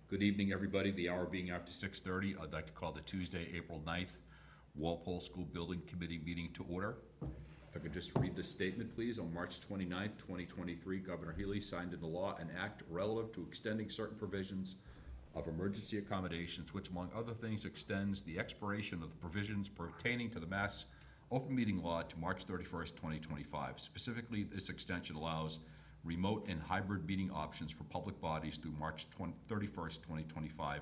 Good evening, everybody. The hour being after 6:30, I'd like to call the Tuesday, April 9th, Walpole School Building Committee meeting to order. If I could just read this statement, please. On March 29th, 2023, Governor Healy signed into law an act relative to extending certain provisions of emergency accommodations, which, among other things, extends the expiration of the provisions pertaining to the Mass Open Meeting Law to March 31st, 2025. Specifically, this extension allows remote and hybrid meeting options for public bodies through March 31st, 2025,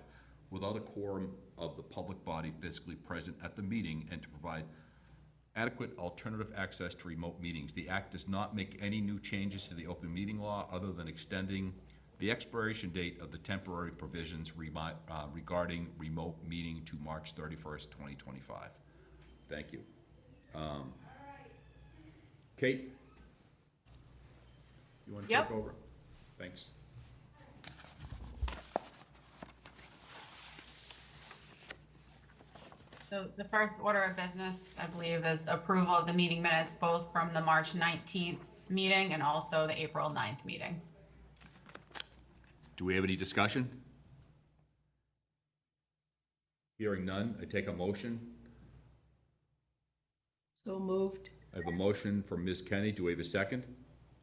without a quorum of the public body physically present at the meeting, and to provide adequate alternative access to remote meetings. The Act does not make any new changes to the open meeting law other than extending the expiration date of the temporary provisions regarding remote meeting to March 31st, 2025. Thank you. Kate? You want to take over? Thanks. So the first order of business, I believe, is approval of the meeting minutes, both from the March 19th meeting and also the April 9th meeting. Do we have any discussion? Hearing none, I take a motion. So moved. I have a motion from Ms. Kenny. Do we have a second?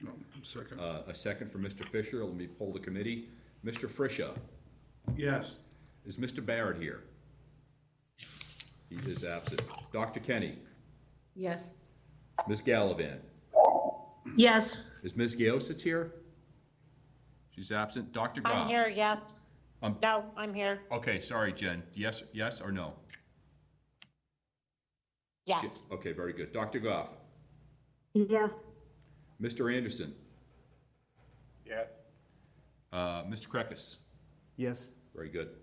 No, second. A second from Mr. Fisher. Let me poll the committee. Mr. Frisha, Yes. is Mr. Barrett here? He is absent. Dr. Kenny, Yes. Ms. Gallivan, Yes. is Ms. Gaositz here? She's absent. Dr. Goff? I'm here, yes. Um, No, I'm here, Okay, sorry, Jen. Yes or no? yes. Okay, very good. Dr. Goff? Yes. Mr. Anderson? Yes. Mr. Krekus? Yes. Very good.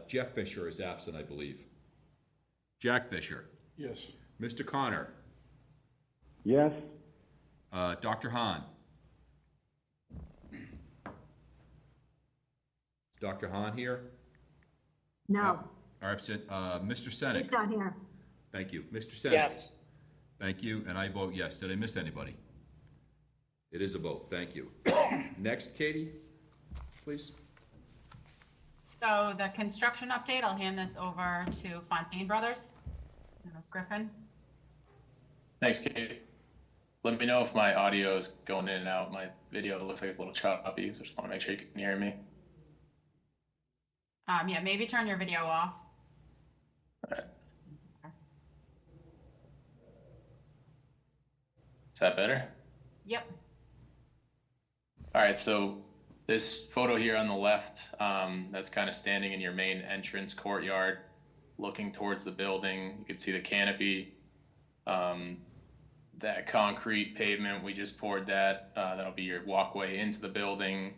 Jeff Fisher is absent, I believe. Jack Fisher? Yes. Mr. Connor? Yes. Dr. Hahn? Is Dr. Hahn here? No, Or absent. Mr. Senek? he's not here. Thank you. Mr. Senek? Yes. Thank you, and I vote yes. Did I miss anybody? It is a vote. Thank you. Next, Katie, please. So the construction update, I'll hand this over to Fontaine Brothers. Griffin. Thanks, Kate. Let me know if my audio is going in and out. My video looks like it's a little choppy, so I just want to make sure you can hear me. Yeah, maybe turn your video off. All right. Is that better? Yep. All right, so this photo here on the left, that's kind of standing in your main entrance courtyard, looking towards the building. You can see the canopy, that concrete pavement, we just poured that. That'll be your walkway into the building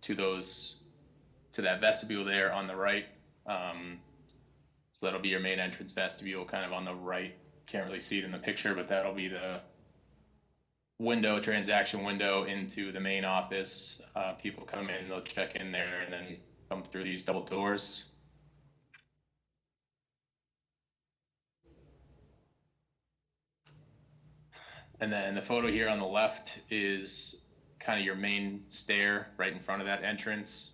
to that vestibule there on the right. So that'll be your main entrance vestibule kind of on the right. Can't really see it in the picture, but that'll be the transaction window into the main office. People come in, they'll check in there and then come through these double doors. And then the photo here on the left is kind of your main stair right in front of that entrance.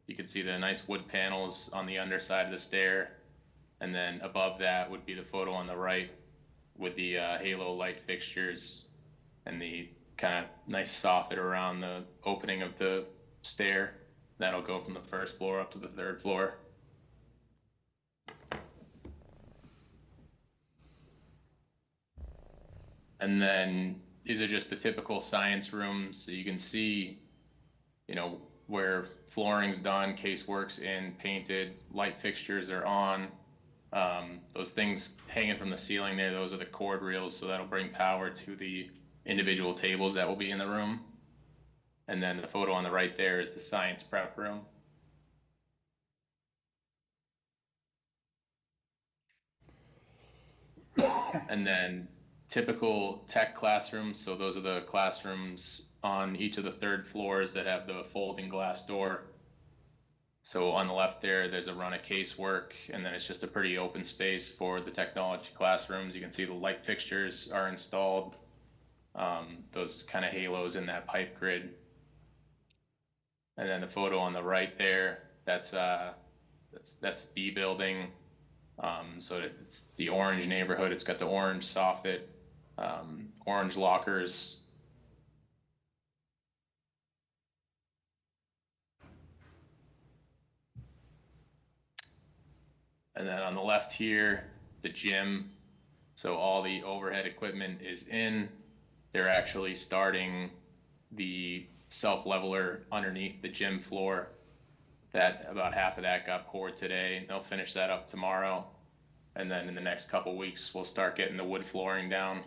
You can see the nice wood panels on the underside of the stair. And then above that would be the photo on the right with the halo light fixtures and the kind of nice soffit around the opening of the stair. That'll go from the first floor up to the third floor. And then these are just the typical science rooms. So you can see, where flooring's done, casework's in, painted, light fixtures are on. Those things hanging from the ceiling there, those are the cord reels. So that'll bring power to the individual tables that will be in the room. And then the photo on the right there is the science prep room. And then typical tech classrooms. So those are the classrooms on each of the third floors that have the folding glass door. So on the left there's a run of casework, and then it's just a pretty open space for the technology classrooms. You can see the light fixtures are installed, those kind of halos in that pipe grid. And then the photo on the right there That's B building. So it's the orange neighborhood. It's got the orange soffit, orange lockers. And then on the left here, the gym. So all the overhead equipment is in. They're actually starting the self-leveler underneath the gym floor. That about half of that got poured today. They'll finish that up tomorrow. And then in the next couple weeks, we'll start getting the wood flooring down.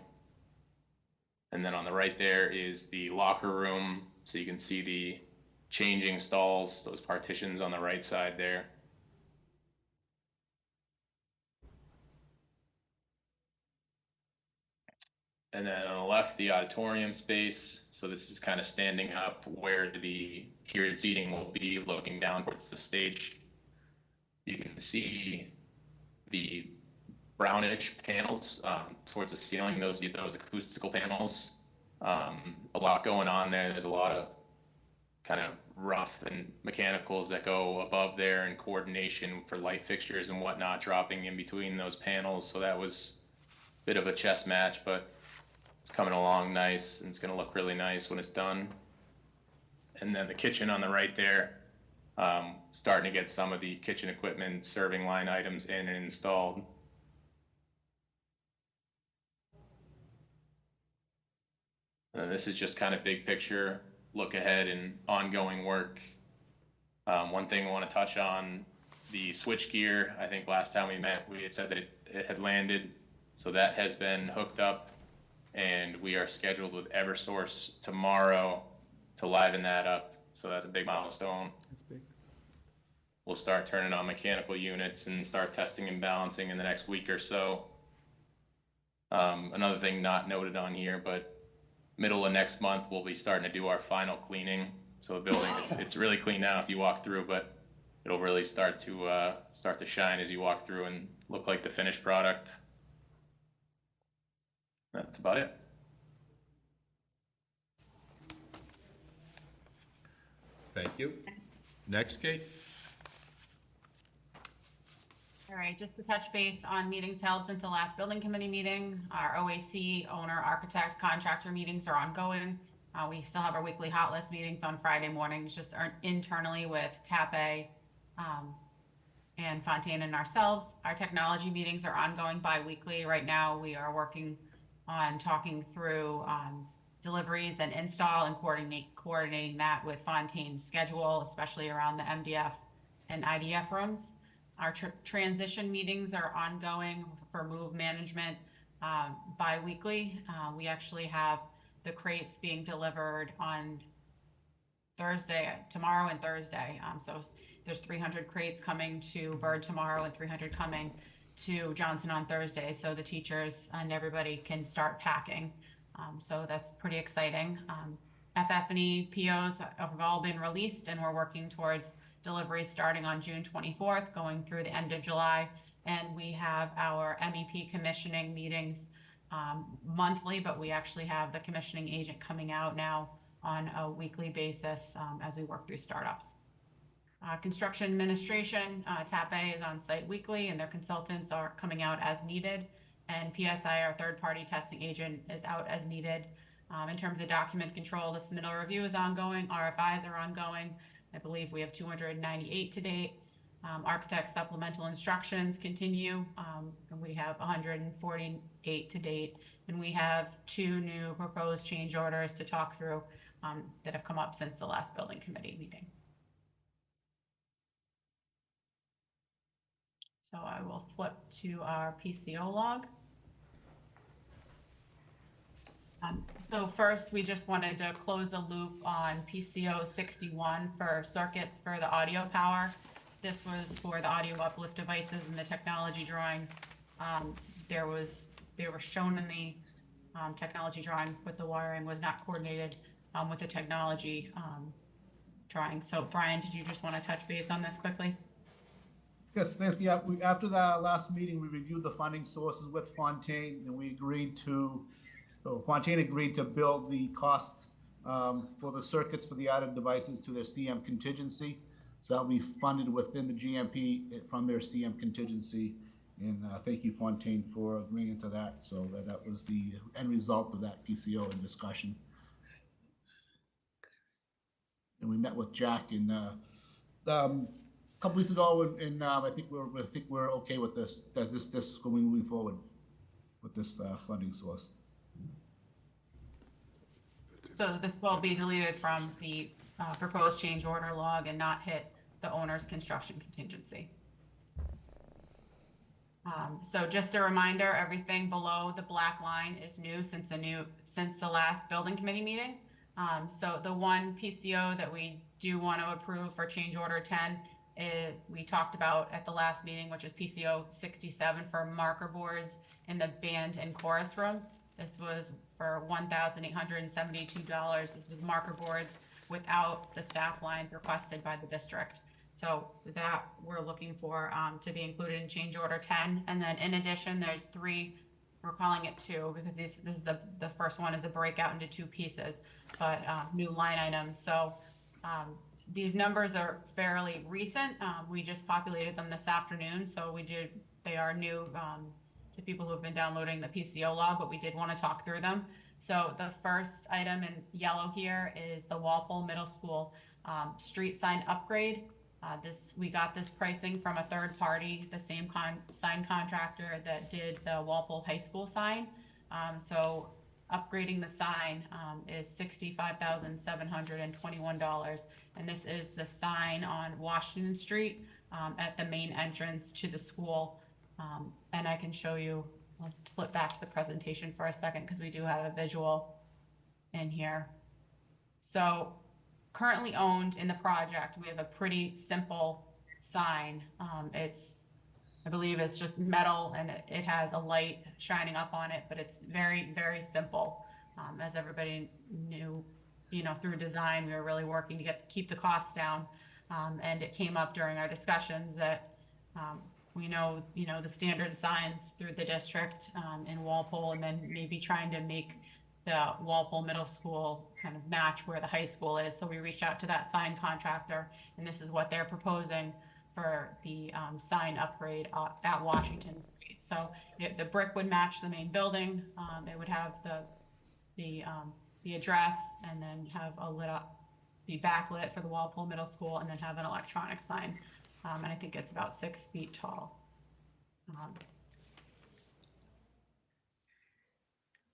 And then on the right there is the locker room. So you can see the changing stalls, those partitions on the right side there. And then on the left, the auditorium space. So this is kind of standing up where the tiered seating will be, looking down towards the stage. You can see the brownish panels towards the ceiling, those acoustical panels. A lot going on there. There's a lot of kind of rough and mechanicals that go above there, and coordination for light fixtures and whatnot dropping in between those panels. So that was a bit of a chess match, but it's coming along nice, and it's going to look really nice when it's done. And then the kitchen on the right there, starting to get some of the kitchen equipment, serving line items in and installed. And this is just kind of big picture, look ahead and ongoing work. One thing I want to touch on, the switch gear. I think last time we met, we had said that it had landed. So that has been hooked up, and we are scheduled with Eversource tomorrow to liven that up. So that's a big milestone. That's big. We'll start turning on mechanical units and start testing and balancing in the next week or so. Another thing not noted on here, but middle of next month, we'll be starting to do our final cleaning. So the building, it's really clean now if you walk through, but it'll really start to shine as you walk through and look like the finished product. That's about it. Thank you. Next, Kate. All right, just to touch base on meetings held since the last building committee meeting, our OAC, owner, architect, contractor meetings are ongoing. We still have our weekly hot list meetings on Friday mornings, just internally with CAPE and Fontaine and ourselves. Our technology meetings are ongoing bi-weekly. Right now, we are working on talking through deliveries and install and coordinating that with Fontaine's schedule, especially around the MDF and IDF rooms. Our transition meetings are ongoing for move management bi-weekly. We actually have the crates being delivered on tomorrow and Thursday. So there's 300 crates coming to Bird tomorrow and 300 coming to Johnson on Thursday. So the teachers and everybody can start packing. So that's pretty exciting. FF&E POs have all been released, and we're working towards delivery starting on June 24th, going through the end of July. And we have our MEP commissioning meetings monthly, but we actually have the commissioning agent coming out now on a weekly basis as we work through startups. Construction administration, TAPE is on site weekly, and their consultants are coming out as needed. And PSI, our third-party testing agent, is out as needed. In terms of document control, the submittal review is ongoing. RFIs are ongoing. I believe we have 298 to date. Architect supplemental instructions continue, and we have 148 to date. And we have 2 new proposed change orders to talk through that have come up since the last building committee meeting. So I will flip to our PCO log. So first, we just wanted to close the loop on PCO 61 for circuits for the audio power. This was for the audio uplift devices and the technology drawings. They were shown in the technology drawings, but the wiring was not coordinated with the technology drawings. So Brian, did you just want to touch base on this quickly? Yes, thanks. Yeah, after the last meeting, we reviewed the funding sources with Fontaine, and we agreed Fontaine agreed to build the cost for the circuits for the added devices to their CM contingency. So that'll be funded within the GMP from their CM contingency. And thank you, Fontaine, for agreeing to that. So that was the end result of that PCO and discussion. And we met with Jack in a couple weeks ago, and I think we're okay with this. That this moving forward with this funding source. So this will be deleted from the proposed change order log and not hit the owner's construction contingency. So just a reminder, everything below the black line is new since the last building committee meeting. So the one PCO that we do want to approve for change order 10, we talked about at the last meeting, which is PCO 67 for marker boards in the band and chorus room. This was for $1,872. This was marker boards without the staff line requested by the district. So that we're looking for to be included in change order 10. And then in addition, there's 3, we're calling it 2 because this is the first one is a breakout into 2 pieces, but new line items. So these numbers are fairly recent. We just populated them this afternoon. So they are new to people who have been downloading the PCO log, but we did want to talk through them. So the first item in yellow here is the Walpole Middle School street sign upgrade. We got this pricing from a third party, the same sign contractor that did the Walpole High School sign. So upgrading the sign is $65,721. And this is the sign on Washington Street at the main entrance to the school. And I can show you, I'll flip back to the presentation for a second because we do have a visual in here. So currently owned in the project, we have a pretty simple sign. I believe it's just metal and it has a light shining up on it, but it's very, very simple. As everybody knew, through design, we were really working to keep the costs down. And it came up during our discussions that we know, the standard signs through the district in Walpole, and then maybe trying to make the Walpole Middle School kind of match where the high school is. So we reached out to that sign contractor, and this is what they're proposing for the sign upgrade at Washington Street. So the brick would match the main building. It would have the address, and then have a lit up, be backlit for the Walpole Middle School, and then have an electronic sign. And I think it's about 6 feet tall.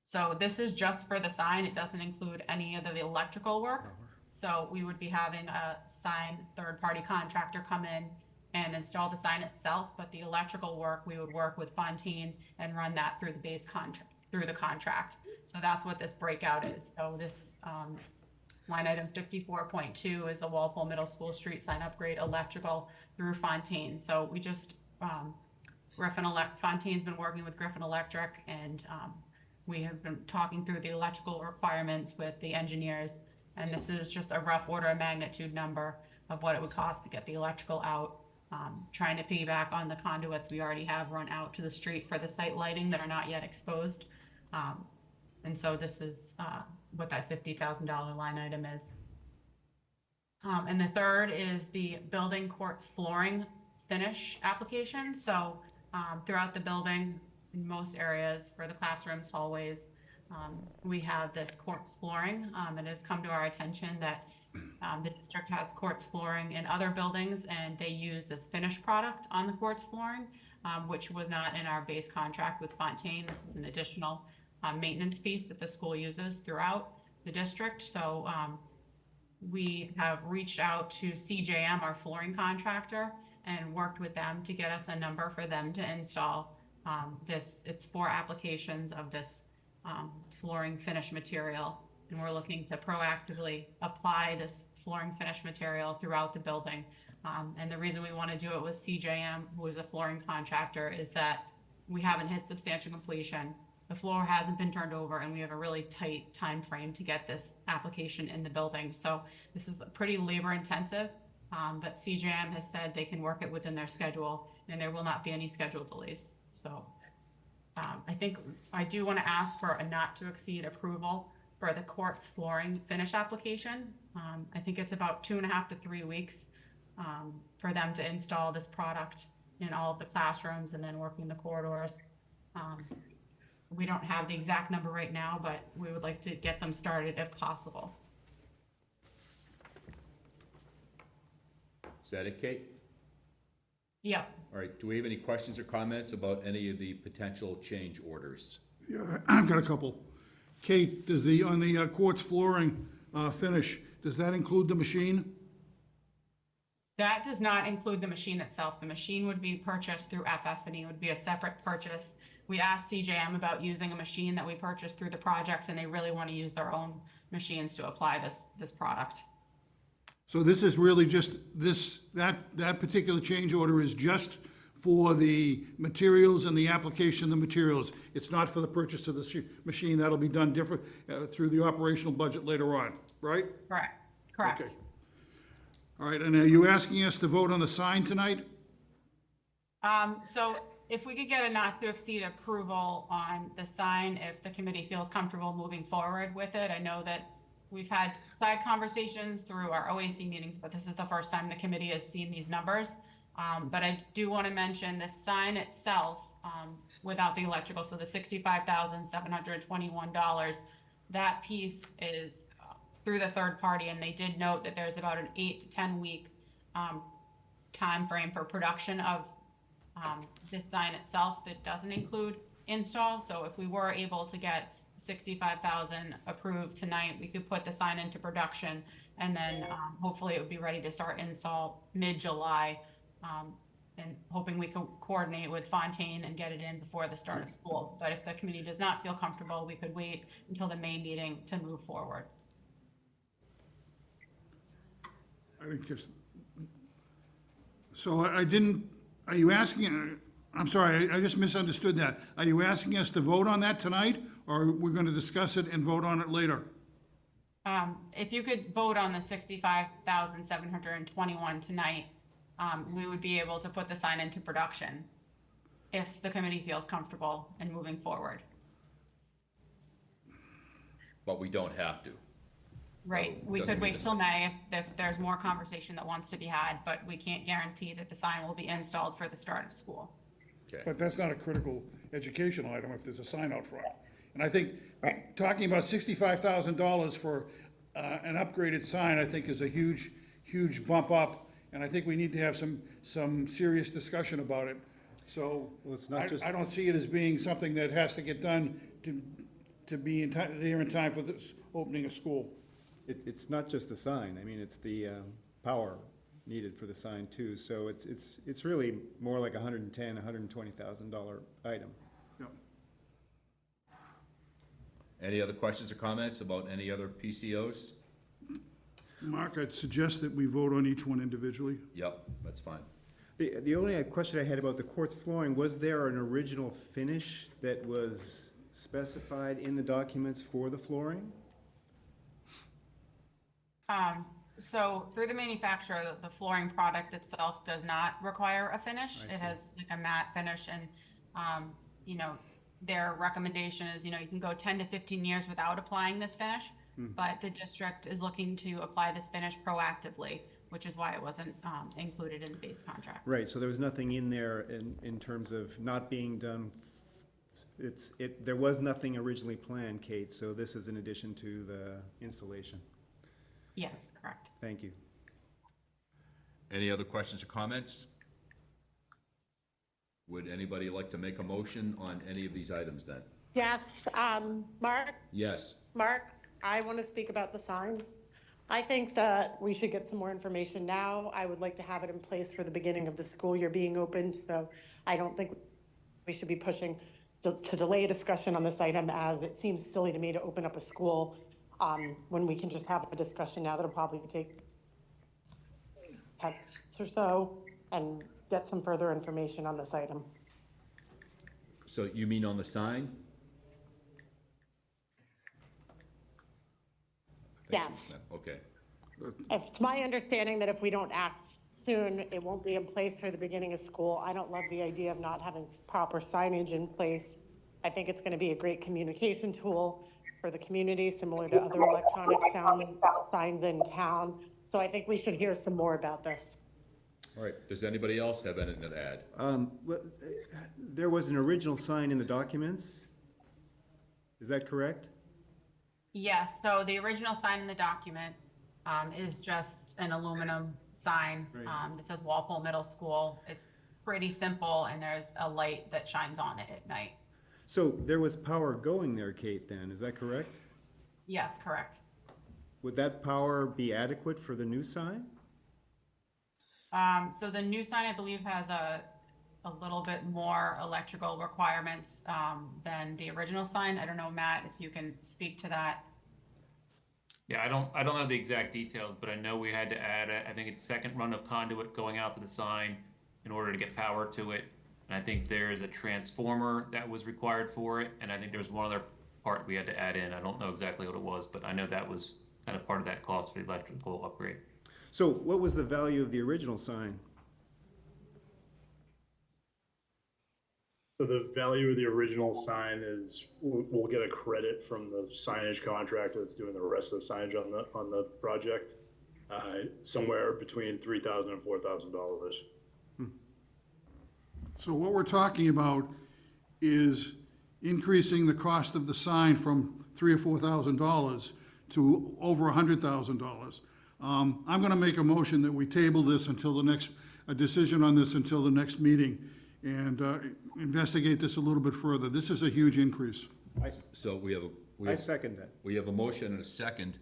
So this is just for the sign. It doesn't include any of the electrical work. So we would be having a sign third-party contractor come in and install the sign itself, but the electrical work, we would work with Fontaine and run that through the base contract, through the contract. So that's what this breakout is. So this line item 54.2 is the Walpole Middle School street sign upgrade electrical through Fontaine. So we just, Fontaine's been working with Griffin Electric, and we have been talking through the electrical requirements with the engineers, and this is just a rough order of magnitude number of what it would cost to get the electrical out. Trying to piggyback on the conduits we already have run out to the street for the site lighting that are not yet exposed. And so this is what that $50,000 line item is. And the third is the building quartz flooring finish application. So throughout the building, in most areas for the classrooms, hallways, we have this quartz flooring. It has come to our attention that the district has quartz flooring in other buildings, and they use this finished product on the quartz flooring, which was not in our base contract with Fontaine. This is an additional maintenance piece that the school uses throughout the district. So we have reached out to CJM, our flooring contractor, and worked with them to get us a number for them to install this. It's 4 applications of this flooring finish material, and we're looking to proactively apply this flooring finish material throughout the building. And the reason we want to do it with CJM, who is a flooring contractor, is that we haven't hit substantial completion. The floor hasn't been turned over, and we have a really tight time frame to get this application in the building. So this is pretty labor intensive, but CJM has said they can work it within their schedule, and there will not be any schedule delays. So I think I do want to ask for a not to exceed approval for the quartz flooring finish application. I think it's about 2.5 to 3 weeks for them to install this product in all of the classrooms and then working the corridors. We don't have the exact number right now, but we would like to get them started if possible. Is that it, Kate? Yep. All right, do we have any questions or comments about any of the potential change orders? Yeah, I've got a couple. Kate, does on the quartz flooring finish, does that include the machine? That does not include the machine itself. The machine would be purchased through FF&E, would be a separate purchase. We asked CJM about using a machine that we purchased through the project, and they really want to use their own machines to apply this product. So this is really just that particular change order is just for the materials and the application of the materials. It's not for the purchase of the machine. That'll be done different through the operational budget later on, right? Correct. Okay. All right, and are you asking us to vote on the sign tonight? So if we could get a not to exceed approval on the sign, if the committee feels comfortable moving forward with it. I know that we've had side conversations through our OAC meetings, but this is the first time the committee has seen these numbers. But I do want to mention the sign itself, without the electrical, so the $65,721, that piece is through the third party, and they did note that there's about an 8 to 10 week time frame for production of this sign itself that doesn't include install. So if we were able to get 65,000 approved tonight, we could put the sign into production, and then hopefully it would be ready to start install mid-July, and hoping we can coordinate with Fontaine and get it in before the start of school. But if the committee does not feel comfortable, we could wait until the May meeting to move forward. I think just, so I didn't, are you asking, I'm sorry, I just misunderstood that. Are you asking us to vote on that tonight, or we're going to discuss it and vote on it later? If you could vote on the 65,721 tonight, we would be able to put the sign into production if the committee feels comfortable in moving forward. But we don't have to. Right, we doesn't could mean wait to till May if there's more conversation that wants to be had, but we can't guarantee that the sign will be installed for the start of school. Okay. But that's not a critical educational item if there's a sign out front. And I think, talking about $65,000 for an upgraded sign, I think is a huge, huge bump up. And I think we need to have some serious discussion about it. So Well, it's not just- I don't see it as being something that has to get done to be there in time for this opening of school. It's not just the sign, I mean, it's the power needed for the sign too, so it's really more like $110,000, $120,000 item. Yeah. Any other questions or comments about any other PCOs? Mark, I'd suggest that we vote on each one individually. Yep, that's fine. The only question I had about the quartz flooring, was there an original finish that was specified in the documents for the flooring? So through the manufacturer, the flooring product itself does not require a finish. I It see. has like a matte finish, and, you know, their recommendation is, you know, you can go 10 to 15 years without applying this finish, but the district is looking to apply this finish proactively, which is why it wasn't included in the base contract. Right, so there was nothing in there in terms of not being done, there was nothing originally planned, Kate, so this is in addition to the installation. Yes, correct. Thank you. Any other questions or comments? Would anybody like to make a motion on any of these items then? Yes, Mark, Yes. I want to speak about the signs. I think that we should get some more information now. I would like to have it in place for the beginning of the school year being opened, so I don't think we should be pushing to delay a discussion on this item, as it seems silly to me to open up a school when we can just have a discussion now that'll probably take 10 minutes or so, and get some further information on this item. So you mean on the sign? Yes. Okay. It's my understanding that if we don't act soon, it won't be in place for the beginning of school. I don't love the idea of not having proper signage in place. I think it's going to be a great communication tool for the community, similar to other electronic signs in town. So I think we should hear some more about this. All right, does anybody else have anything to add? There was an original sign in the documents. Is that correct? Yes, so the original sign in the document is just an aluminum sign Right. that says Walpole Middle School. It's pretty simple, and there's a light that shines on it at night. So there was power going there, Kate, then, is that correct? Yes, correct. Would that power be adequate for the new sign? So the new sign, I believe, has a little bit more electrical requirements than the original sign. I don't know, Matt, if you can speak to that. Yeah, I don't know the exact details, but I know we had to add, I think it's second run of conduit going out to the sign in order to get power to it. And I think there's a transformer that was required for it, and I think there was one other part we had to add in. I don't know exactly what it was, but I know that was kind of part of that cost for the electrical upgrade. So what was the value of the original sign? So the value of the original sign is we'll get a credit from the signage contractor that's doing the rest of the signage on the project, somewhere between $3,000 and $4,000. So what we're talking about is increasing the cost of the sign from $3,000 or $4,000 to over $100,000. I'm gonna make a motion that we table this until a decision on this until the next meeting, and investigate this a little bit further. This is a huge increase. So I second that. we have a motion and a second.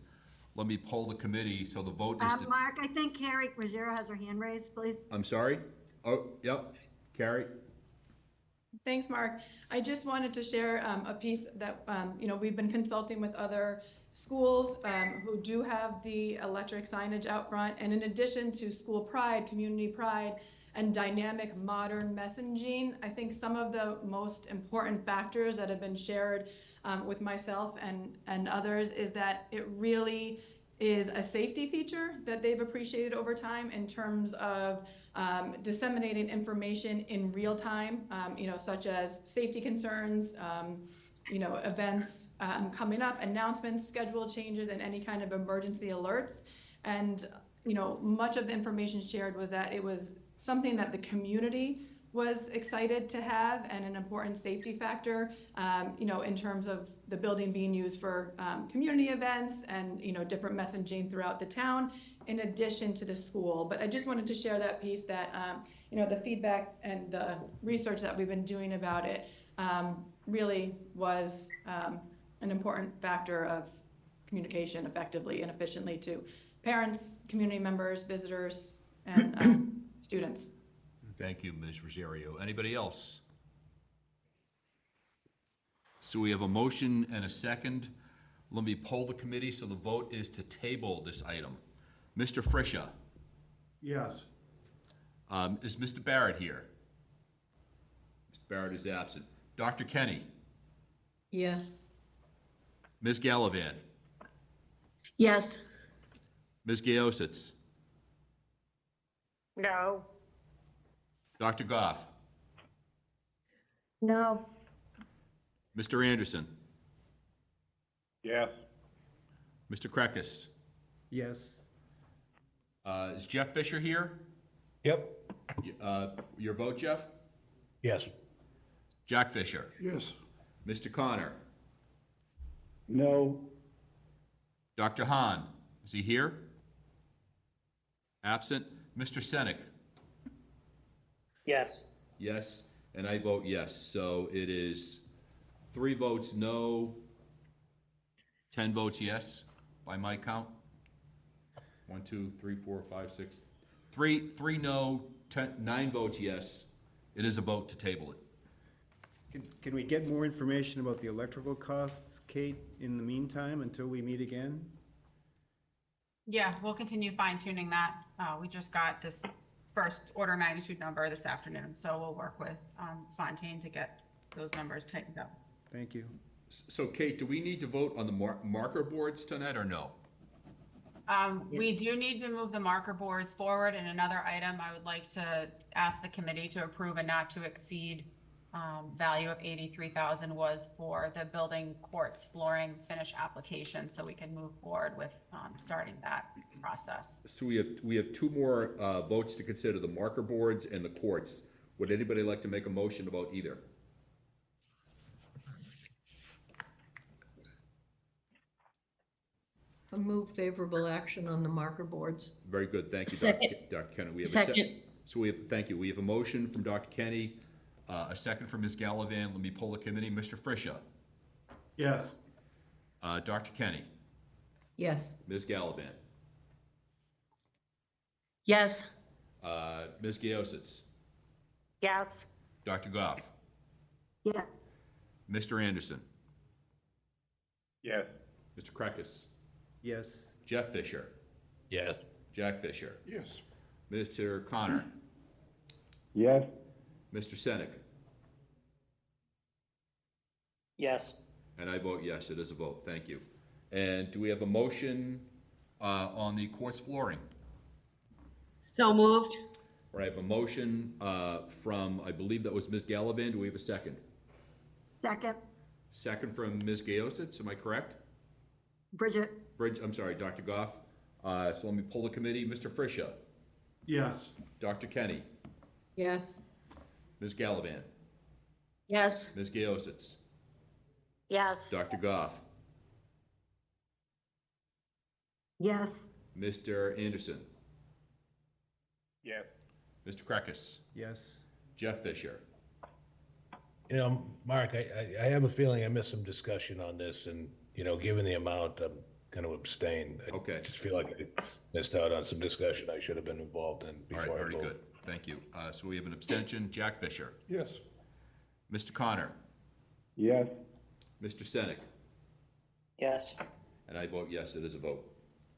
Let me poll the committee, so the vote is to, Mark, I think Carrie Ruggiero has her hand raised, please. I'm sorry? Oh, yep, Carrie? Thanks, Mark. I just wanted to share a piece that, we've been consulting with other schools who do have the electric signage out front. And in addition to school pride, community pride, and dynamic modern messaging, I think some of the most important factors that have been shared with myself and others is that it really is a safety feature that they've appreciated over time in terms of disseminating information in real time, such as safety concerns, events coming up, announcements, schedule changes, and any kind of emergency alerts. And, much of the information shared was that it was something that the community was excited to have and an important safety factor, in terms of the building being used for community events and, different messaging throughout the town, in addition to the school. But I just wanted to share that piece that, the feedback and the research that we've been doing about it really was an important factor of communication effectively and efficiently to parents, community members, visitors, and students. Thank you, Ms. Rosario. Anybody else? So we have a motion and a second. Let me poll the committee, so the vote is to table this item. Mr. Frisha? Yes. Is Mr. Barrett here? Mr. Barrett is absent. Dr. Kenny? Yes. Ms. Gallivan? Yes. Ms. Gaositz? No. Dr. Goff? No. Mr. Anderson? Yes. Mr. Krekus? Yes. Is Jeff Fisher here? Yep. Your vote, Jeff? Yes. Jack Fisher? Yes. Mr. Connor? No. Dr. Hahn? Is he here? Absent. Mr. Senek? Yes. Yes, and I vote yes. So it is 3 votes no, 10 votes yes, by my count. 1, 2, 3, 4, 5, 6. 3 no, 9 votes yes. It is a vote to table it. Can we get more information about the electrical costs, Kate, in the meantime, until we meet again? Yeah, we'll continue fine tuning that. We just got this first order of magnitude number this afternoon, so we'll work with Fontaine to get those numbers tightened up. Thank you. So Kate, do we need to vote on the marker boards tonight or no? We do need to move the marker boards forward. And another item, I would like to ask the committee to approve a not to exceed value of 83,000 was for the building courts flooring finish application, so we can move forward with starting that process. So we have two more votes to consider, the marker boards and the courts. Would anybody like to make a motion about either? I move favorable action on the marker boards. Very good, thank you, Second. Dr. Kenny. We have Second. So thank you. We have a motion from Dr. Kenny, a second from Ms. Gallivan. Let me poll the committee. Mr. Friscia, Yes. Dr. Kenny, Yes. Ms. Gallivan, Yes. Ms. Gaositz, Yes. Dr. Goff, Yeah. Mr. Anderson, Yes. Mr. Krekus, Yes. Jeff Fisher, Yes. Jack Fisher, Yes. Mr. Connor, Yes. Mr. Senek, Yes. and I vote yes, it is a vote, thank you. And do we have a motion on the courts flooring? So moved. All right, I have a motion from, I believe that was Ms. Gallivan. Do we have a second? Second. Second from Ms. Gaositz, am I correct? Bridget. I'm sorry, Dr. Goff. So let me pull the committee. Mr. Friscia, Yes. Dr. Kenny, Yes. Ms. Gallivan, Yes. Ms. Gaositz, Yes. Dr. Goff, Yes. Mr. Anderson, Yes. Mr. Krekus, Yes. Jeff Fisher. You know, Mark, I have a feeling I missed some discussion on this, and, you know, given the amount, I'm going to abstain. Okay. I just feel like I missed out on some discussion I should have been involved in All right, before I very vote. good. Thank you. So we have an abstention. Jack Fisher, Yes. Mr. Connor, Yes. Mr. Senek, Yes. and I vote yes, it is a vote.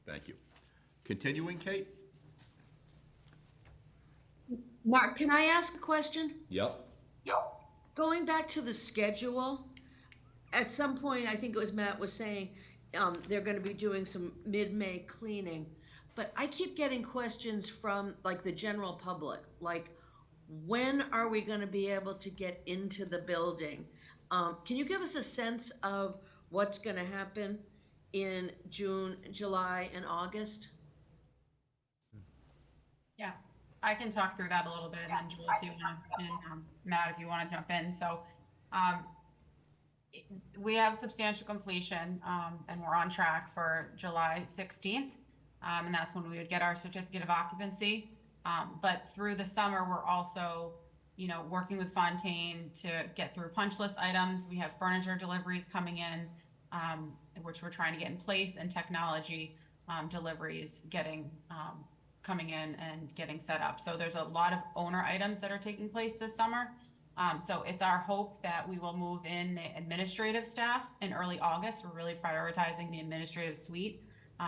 Thank you. Continuing, Kate? Mark, can I ask a question? Yep. Going back to the schedule, at some point, I think it was Matt was saying, they're gonna be doing some mid-May cleaning. But I keep getting questions from like the general public, like, when are we gonna be able to get into the building? Can you give us a sense of what's gonna happen in June, July, and August? Yeah, I can talk through that a little bit, and then Julie, if you want, and Matt, if you want to jump in. So, we have substantial completion, and we're on track for July 16th, and that's when we would get our certificate of occupancy. But through the summer, we're also, you know, working with Fontaine to get through punch list items. We have furniture deliveries coming in, which we're trying to get in place, and technology deliveries coming in and getting set up. So there's a lot of owner items that are taking place this summer. So it's our hope that we will move in the administrative staff in early August. We're really prioritizing the administrative suite,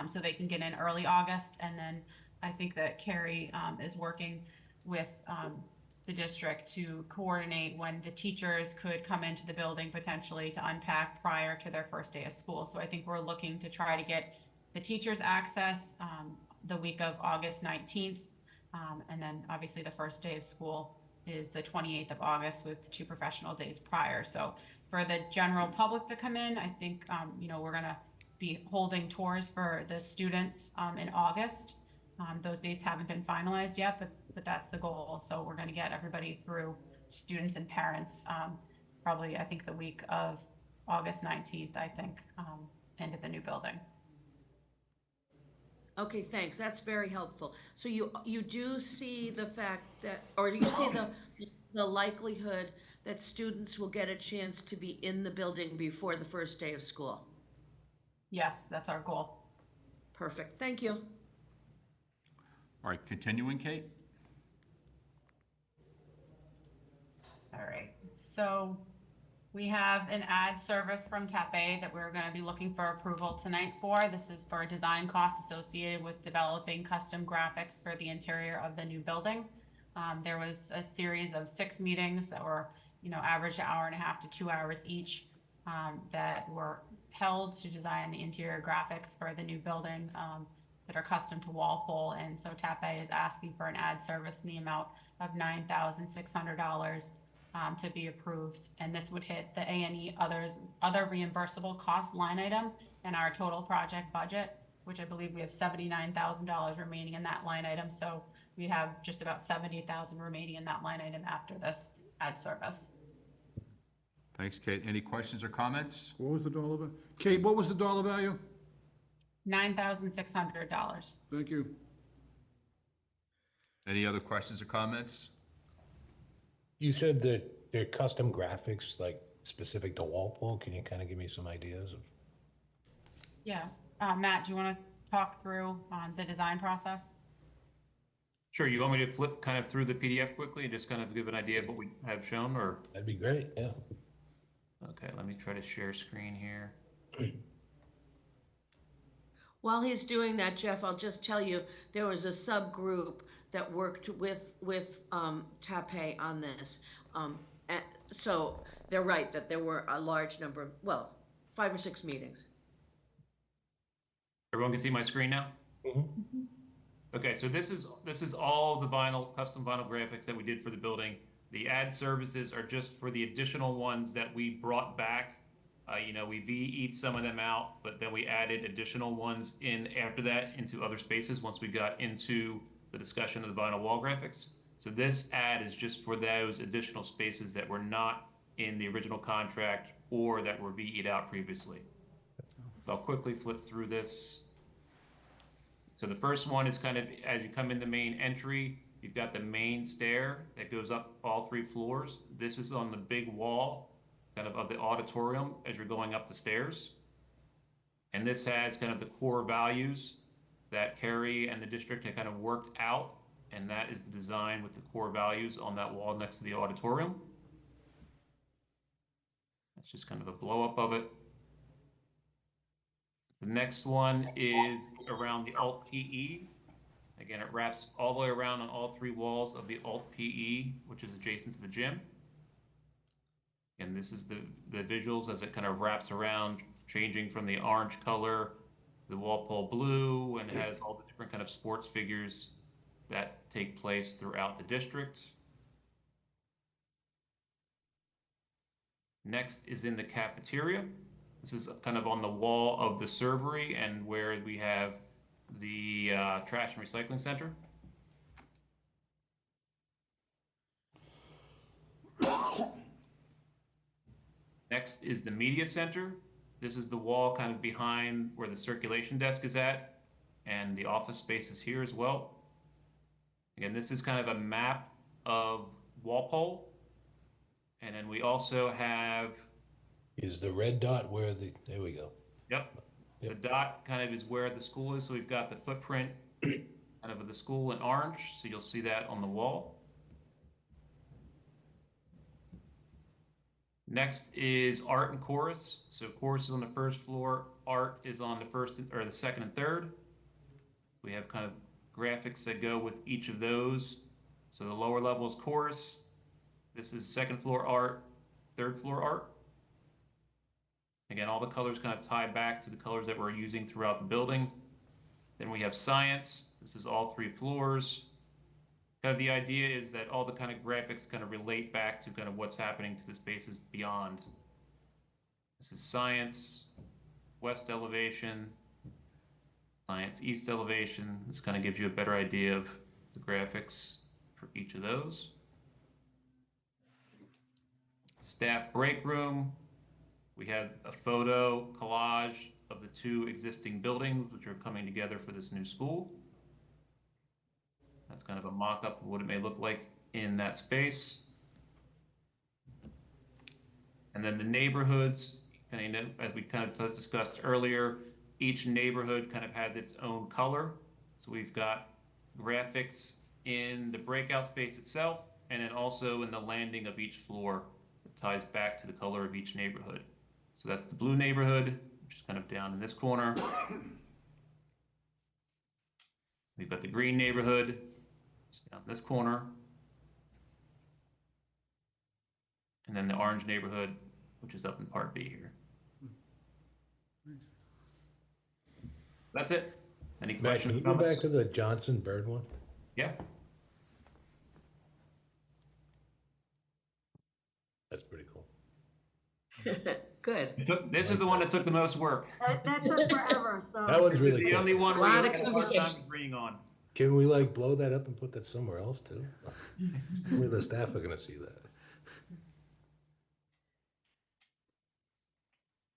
so they can get in early August. And then I think that Carrie is working with the district to coordinate when the teachers could come into the building potentially to unpack prior to their first day of school. So I think we're looking to try to get the teachers access the week of August 19th. And then obviously the first day of school is the 28th of August with 2 professional days prior. So for the general public to come in, I think, you know, we're gonna be holding tours for the students in August. Those dates haven't been finalized yet, but that's the goal. So we're gonna get everybody through, students and parents, probably, I think the week of August 19th, I think, into the new building. Okay, thanks, that's very helpful. So you do see the fact that, or do you see the likelihood that students will get a chance to be in the building before the first day of school? Yes, that's our goal. Perfect, thank you. All right, continuing, Kate? All right, so we have an ad service from TAPE that we're gonna be looking for approval tonight for. This is for design costs associated with developing custom graphics for the interior of the new building. There was a series of 6 meetings that were, you know, average 1.5 to 2 hours each, that were held to design the interior graphics for the new building, that are custom to Walpole. And so TAPE is asking for an ad service in the amount of $9,600 to be approved. And this would hit the A&E other reimbursable cost line item in our total project budget, which I believe we have $79,000 remaining in that line item. So we have just about 70,000 remaining in that line item after this ad service. Thanks, Kate. Any questions or comments? What was the dollar value? Kate, what was the dollar value? $9,600. Thank you. Any other questions or comments? You said that they're custom graphics, like specific to Walpole. Can you kind of give me some ideas of? Yeah. Matt, do you want to talk through the design process? Sure, you want me to flip kind of through the PDF quickly and just kind of give an idea of what we have shown, or? That'd be great, yeah. Okay, let me try to share screen here. While he's doing that, Jeff, I'll just tell you, there was a subgroup that worked with TAPE on this. So they're right that there were a large number of, well, 5 or 6 meetings. Everyone can see my screen now? Okay, so this is all the custom vinyl graphics that we did for the building. The ad services are just for the additional ones that we brought back. We VE'd some of them out, but then we added additional ones in after that into other spaces once we got into the discussion of the vinyl wall graphics. So this ad is just for those additional spaces that were not in the original contract or that were VE'd out previously. So I'll quickly flip through this. So the first one is kind of, as you come in the main entry, you've got the main stair that goes up all 3 floors. This is on the big wall kind of the auditorium as you're going up the stairs. And this has kind of the core values that Carrie and the district had kind of worked out. And that is the design with the core values on that wall next to the auditorium. That's just kind of a blow up of it. The next one is around the Alt PE. Again, it wraps all the way around on all 3 walls of the Alt PE, which is adjacent to the gym. And this is the visuals as it kind of wraps around, changing from the orange color, the Walpole blue, and has all the different kind of sports figures that take place throughout the district. Next is in the cafeteria. This is kind of on the wall of the servery and where we have the trash and recycling center. Next is the media center. This is the wall kind of behind where the circulation desk is at, and the office space is here as well. Again, this is kind of a map of Walpole. And then we also have... Is the red dot where there we go. Yep. The dot kind of is where the school is. So we've got the footprint kind of the school in orange. So you'll see that on the wall. Next is art and chorus. So chorus is on the 1st floor. Art is on the 2nd and 3rd. We have kind of graphics that go with each of those. So the lower level is chorus. This is 2nd floor art, 3rd floor art. Again, all the colors kind of tie back to the colors that we're using throughout the building. Then we have science. This is all 3 floors. Kind of the idea is that all the kind of graphics kind of relate back to kind of what's happening to the spaces beyond. This is science, west elevation, science east elevation. This kind of gives you a better idea of the graphics for each of those. Staff break room. We have a photo collage of the 2 existing buildings which are coming together for this new school. That's kind of a mock-up of what it may look like in that space. And then the neighborhoods, kind of, as we kind of discussed earlier, each neighborhood kind of has its own color. So we've got graphics in the breakout space itself, and then also in the landing of each floor that ties back to the color of each neighborhood. So that's the blue neighborhood, which is kind of down in this corner. We've got the green neighborhood, just down in this corner. And then the orange neighborhood, which is up in part B here. That's it. Any Matt, questions? can you go back to the Johnson Bird one? Yeah. Good. This is the one that took the most work. That took forever, so. That one's This is really the good. only one we Lot had of a hard time conversation. agreeing on. Can we like blow that up and put that somewhere else too? Only the staff are gonna see that.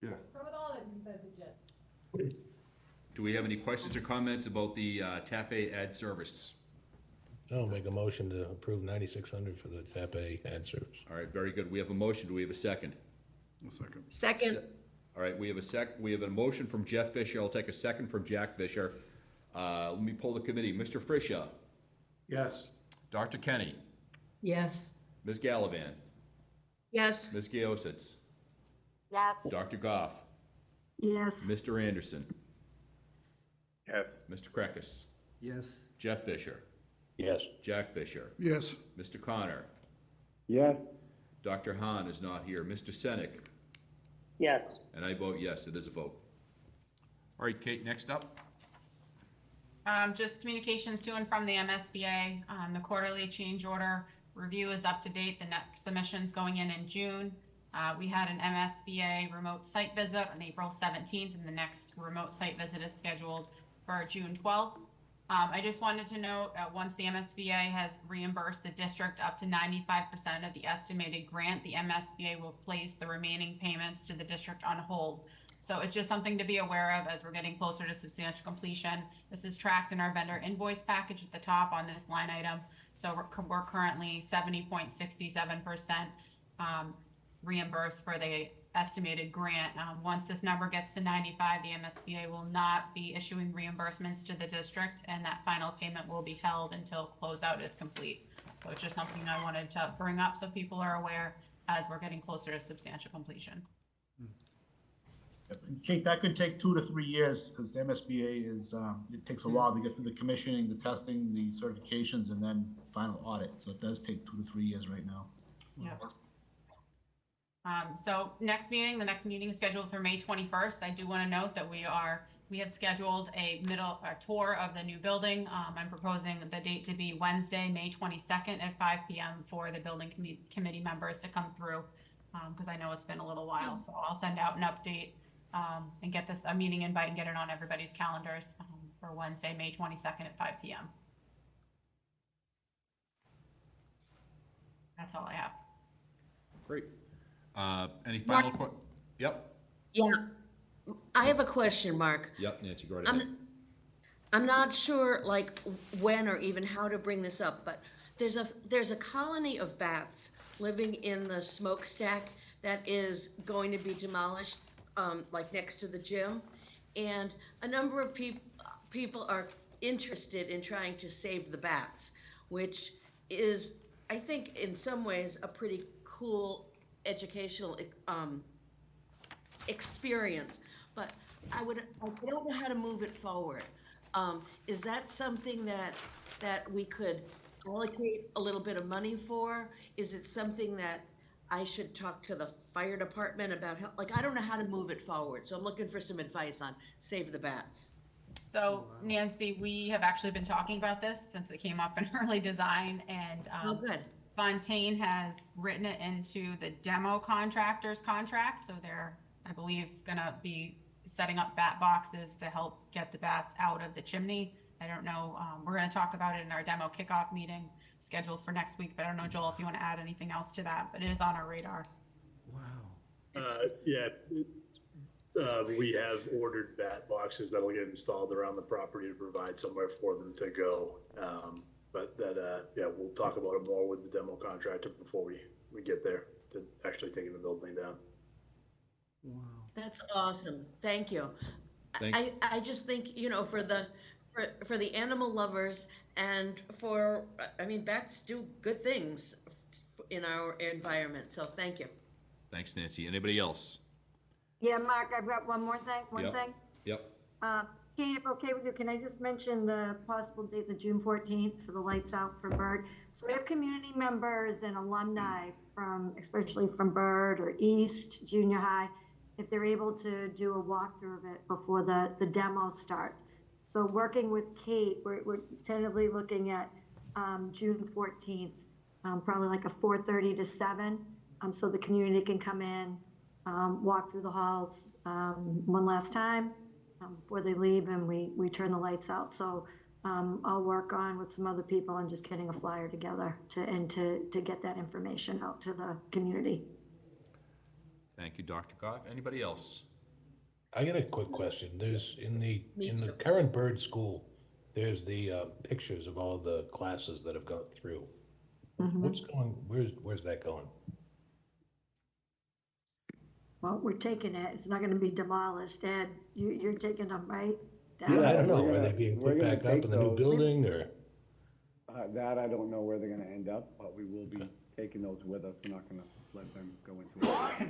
Yeah. Throw it all in the budget. Do we have any questions or comments about the TAP-A ad service? I'll make a motion to approve 9,600 for the TAP-A ad service. All right, very good. We have a motion. Do we have a second? A second. Second, All right, we have a motion from Jeff Fisher. I'll take a second from Jack Fisher. Let me pull the committee. Mr. Fisher, Yes. Dr. Kenny, Yes. Ms. Gallivan, yes. Ms. Gaositz, Yes. Dr. Goff, Yes. Mr. Anderson, Yes. Mr. Krekus, Yes. Jeff Fisher, Yes. Jack Fisher, Yes. Mr. Connor, Yes. Dr. Hahn is not here, Mr. Senek, Yes. and I vote yes, it is a vote. All right, Kate, next up. Just communications to and from the MSBA. The quarterly change order review is up to date. The next submission's going in June. We had an MSBA remote site visit on April 17th, and the next remote site visit is scheduled for June 12th. I just wanted to note, once the MSBA has reimbursed the district up to 95% of the estimated grant, the MSBA will place the remaining payments to the district on hold. So it's just something to be aware of as we're getting closer to substantial completion. This is tracked in our vendor invoice package at the top on this line item. So we're currently 70.67% reimbursed for the estimated grant. Once this number gets to 95, the MSBA will not be issuing reimbursements to the district, and that final payment will be held until closeout is complete. So it's just something I wanted to bring up so people are aware as we're getting closer to substantial completion. Kate, that could take 2 to 3 years, because the MSBA is, it takes a while to get through the commissioning, the testing, the certifications, and then final audit. So it does take 2 to 3 years right now. Yeah. So the next meeting is scheduled for May 21st. I do want to note that we have scheduled a tour of the new building. I'm proposing the date to be Wednesday, May 22nd at 5 p.m. for the building committee members to come through, because I know it's been a little while. So I'll send out an update and get a meeting invite and get it on everybody's calendars for Wednesday, May 22nd at 5 p.m. That's all I have. Great. Any final Yep, Yeah. I have a question, Mark. yep, Nancy, go right ahead. I'm not sure like when or even how to bring this up, but there's a colony of bats living in the smokestack that is going to be demolished, like next to the gym. And a number of people are interested in trying to save the bats, which is, I think, in some ways, a pretty cool educational experience. But I don't know how to move it forward. Is that something that we could allocate a little bit of money for? Is it something that I should talk to the fire department about? Like, I don't know how to move it forward, so I'm looking for some advice on Save the Bats. So Nancy, we have actually been talking about this since it came up in early design, and Oh, good. Fontaine has written it into the demo contractor's contract, so they're, I believe, gonna be setting up bat boxes to help get the bats out of the chimney. I don't know, we're gonna talk about it in our demo kickoff meeting scheduled for next week, but I don't know, Joel, if you wanna add anything else to that, but it is on our radar. We have ordered bat boxes that'll get installed around the property to provide somewhere for them to go. But we'll talk about it more with the demo contractor before we get there to actually taking the building down. That's awesome. Thank you. I just think, for the animal lovers and bats do good things in our environment, so thank you. Thanks, Nancy. Anybody else? Yeah, Mark, I've got one more thing, Yep. Kate, if okay with you, can I just mention the possible date, the June 14th for the lights out for Bird? So we have community members and alumni especially from Bird or East Junior High, if they're able to do a walkthrough of it before the demo starts. So working with Kate, we're tentatively looking at June 14th, probably like a 4:30 to 7, so the community can come in, walk through the halls one last time before they leave, and we turn the lights out. So I'll work on with some other people and just getting a flyer together to get that information out to the community. Thank you, Dr. Goff. Anybody else? I got a quick question. There's, in the too. current Bird School, there's the pictures of all the classes that have gone through. What's going, where's that going? Well, we're taking it. It's not going to be demolished. Ed, you're taking them, right? Yeah, I don't know. we're Are they gonna- being we're put gonna back up take in the new those. building, or? That I don't know where they're gonna end up, but we will be taking those with us. We're not gonna let them go into it.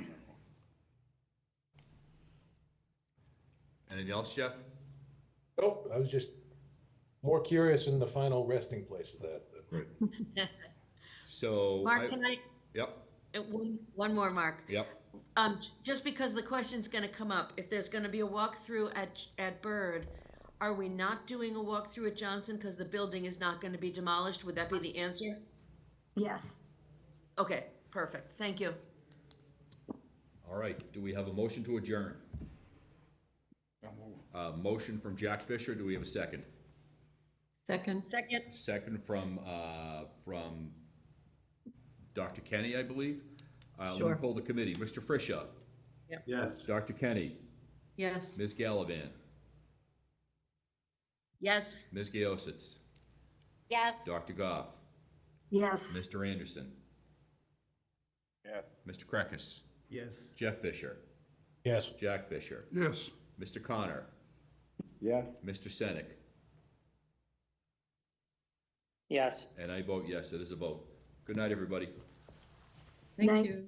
Anything else, Jeff? Nope, I was just more curious in the final resting place of that. So. Mark, can I, Yep, one more, Mark. yep. Just because the question's gonna come up, if there's gonna be a walkthrough at Byrd, are we not doing a walkthrough at Johnson because the building is not gonna be demolished? Would that be the answer? Yes. Okay, perfect. Thank you. All right, do we have a motion to adjourn? Motion from Jack Fisher, do we have a second? Second. Second from Dr. Kenny, I believe. Let me Sure. pull the committee. Mr. Frisha, Yes. Dr. Kenny, Yes. Ms. Gallivan, Yes. Ms. Gaositz, Yes. Dr. Goff, Yes. Mr. Anderson, Yes. Mr. Krekus, Yes. Jeff Fisher, Yes. Jack Fisher, Yes. Mr. Connor, Yes. Mr. Senek, Yes. and I vote yes, it is a vote. Good night, everybody. Thank you.